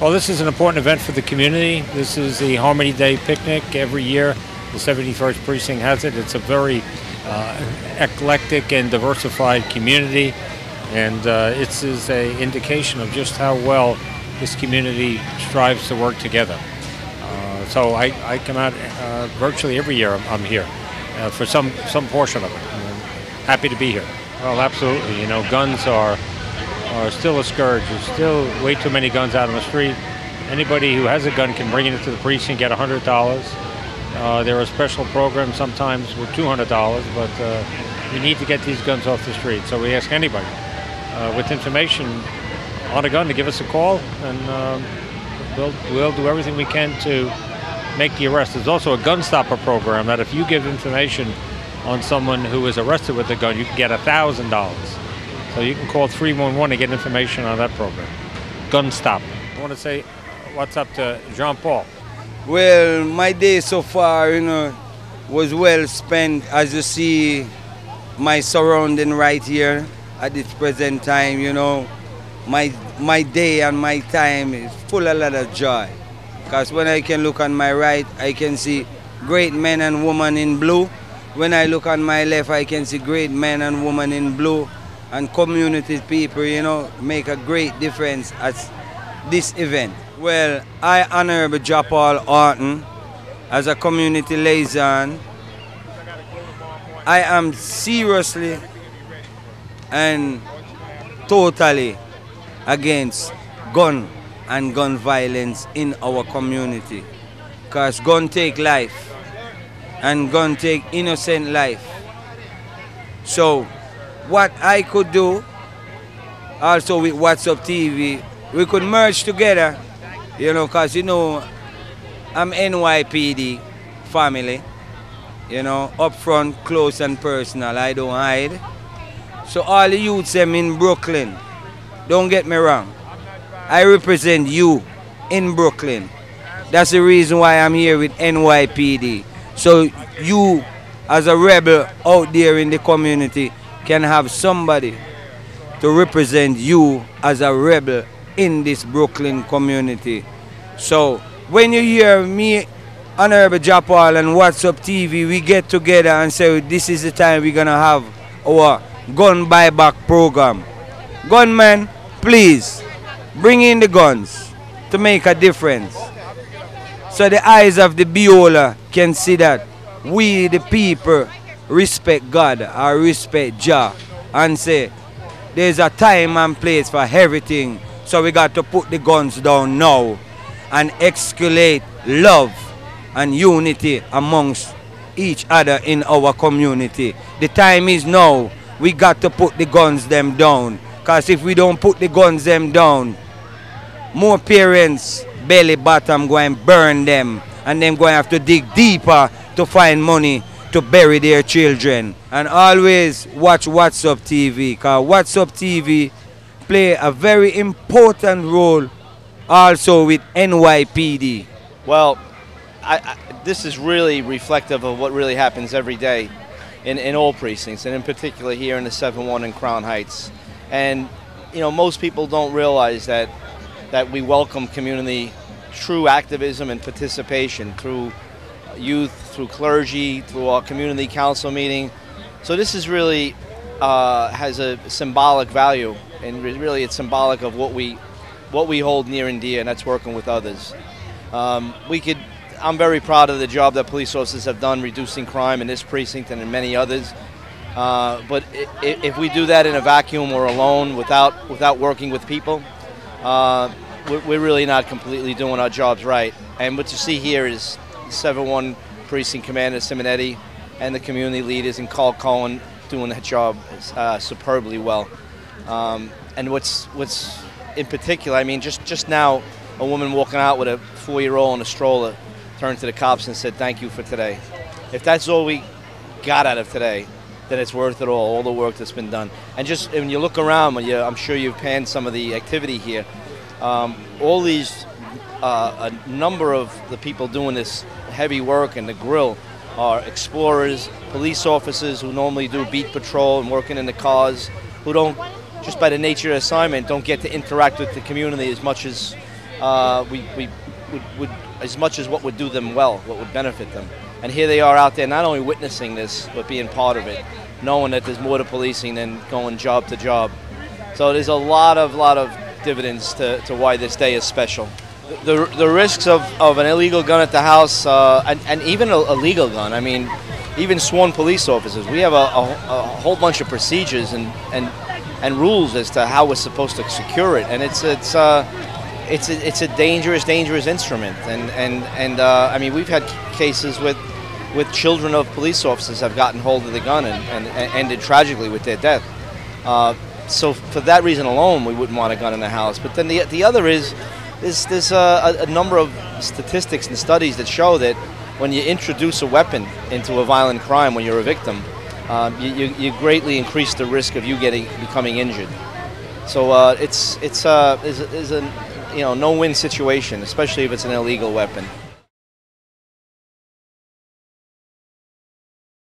Well, this is an important event for the community. This is the Harmony Day picnic every year. The 71st Precinct has it. It's a very eclectic and diversified community, and it is an indication of just how well this community strives to work together. So I come out virtually every year. I'm here for some portion of it. I'm happy to be here. Well, absolutely. You know, guns are still a scourge. There's still way too many guns out on the street. Anybody who has a gun can bring it into the precinct, get $100. There are special programs sometimes with $200, but we need to get these guns off the street. So we ask anybody with information on a gun to give us a call, and we'll do everything we can to make the arrest. There's also a gun stopper program that if you give information on someone who is arrested with a gun, you can get $1,000. So you can call 311 to get information on that program. Gun Stop. I want to say what's up to Jean-Paul. Well, my day so far, was well spent. As you see, my surrounding right here at this present time, my day and my time is full of a lot of joy. Because when I can look on my right, I can see great men and women in blue. When I look on my left, I can see great men and women in blue. And community people, make a great difference at this event. Well, I, Honorable J. Orton, as a community liaison, I am seriously and totally against gun and gun violence in our community, because gun take life and gun take innocent life. So what I could do also with WhatsApp TV, we could merge together, because I'm NYPD family, up front, close and personal, I don't hide. So all the youths them in Brooklyn, don't get me wrong, I represent you in Brooklyn. That's the reason why I'm here with NYPD. So you, as a rebel out there in the community, can have somebody to represent you as a rebel in this Brooklyn community. So when you hear me, Honorable J. Paul, and WhatsApp TV, we get together and say this is the time we're going to have our gun buyback program. Gunmen, please, bring in the guns to make a difference. So the eyes of the beholder can see that we, the people, respect God or respect Jah, and say there's a time and place for everything. So we got to put the guns down now and escalate love and unity amongst each other in our community. The time is now. We got to put the guns them down, because if we don't put the guns them down, more parents belly bottom going to burn them, and then going to have to dig deeper to find money to bury their children. And always watch WhatsApp TV, because WhatsApp TV play a very important role also with NYPD. Well, this is really reflective of what really happens every day in all precincts, and in particular here in the 7-1 in Crown Heights. And most people don't realize that we welcome community true activism and participation through youth, through clergy, through our community council meeting. So this is really has a symbolic value, and really it's symbolic of what we hold near and dear, and that's working with others. I'm very proud of the job that police officers have done reducing crime in this precinct and in many others. But if we do that in a vacuum or alone, without working with people, we're really not completely doing our jobs right. And what you see here is 7-1 Precinct Commander Simonetti and the community leaders and Carl Cohen doing that job superbly well. And what's in particular, I mean, just now, a woman walking out with a 4-year-old in a stroller turned to the cops and said, "Thank you for today." If that's all we got out of today, then it's worth it all the work that's been done. And just when you look around, I'm sure you've panned some of the activity here. All these, a number of the people doing this heavy work in the grill are explorers, police officers who normally do beat patrol and working in the cars, who don't, just by the nature of the assignment, don't get to interact with the community as much as we would as much as what would do them well, what would benefit them. And here they are out there not only witnessing this, but being part of it, knowing that there's more to policing than going job to job. So there's a lot of dividends to why this day is special. The risks of an illegal gun at the house, and even a legal gun, I mean, even sworn police officers, we have a whole bunch of procedures and rules as to how we're supposed to secure it, and it's a dangerous instrument, and I mean, we've had cases with children of police officers have gotten hold of the gun and ended tragically with their death. So for that reason alone, we wouldn't want a gun in the house. But then the other is there's a number of statistics and studies that show that when you introduce a weapon into a violent crime when you're a victim, you greatly increase the risk of you becoming injured. So it's a no-win situation, especially if it's an illegal weapon.